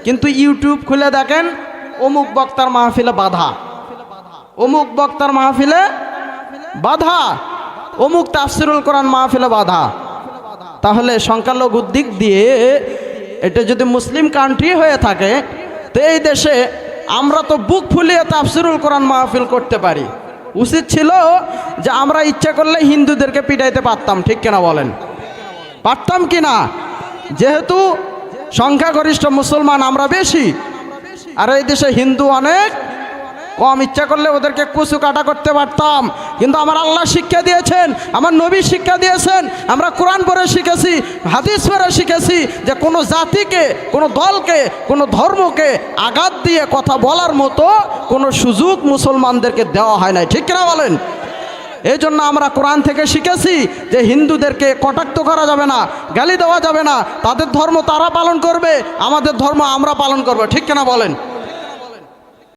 কিন্তু ইউটিউব খুলে দেখেন অমুক বক্তার মাহফিলে বাধা, অমুক বক্তার মাহফিলে বাধা, অমুক তাফসিরুল কোরআন মাহফিলে বাধা। তাহলে সংখ্যালঘুর দিক দিয়ে এটা যদি মুসলিম কান্ট্রি হয়ে থাকে তো এই দেশে আমরা তো বুক ফুলিয়ে তাফসিরুল কোরআন মাহফিল করতে পারি। উচিত ছিল যে আমরা ইচ্ছা করলে হিন্দুদেরকে পিটাইতে পারতাম, ঠিক কিনা বলেন? পারতাম কিনা? যেহেতু সংখ্যাগরিষ্ঠ মুসলমান আমরা বেশি, আর এই দেশে হিন্দু অনেক কম, ইচ্ছা করলে ওদেরকে কুচু কাটা করতে পারতাম। কিন্তু আমার আল্লাহ শিক্ষা দিয়েছেন, আমার নবী শিক্ষা দিয়েছেন, আমরা কোরআন পড়ে শিখেছি, হাদিস পড়ে শিখেছি যে কোনো জাতিকে, কোনো দলকে, কোনো ধর্মকে আঘাত দিয়ে কথা বলার মতো কোনো সুযোগ মুসলমানদেরকে দেওয়া হয় নাই, ঠিক কিনা বলেন? এই জন্য আমরা কোরআন থেকে শিখেছি যে হিন্দুদেরকে কটাক্ষ করা যাবে না, গালি দেওয়া যাবে না, তাদের ধর্ম তারা পালন করবে, আমাদের ধর্ম আমরা পালন করব, ঠিক কিনা বলেন?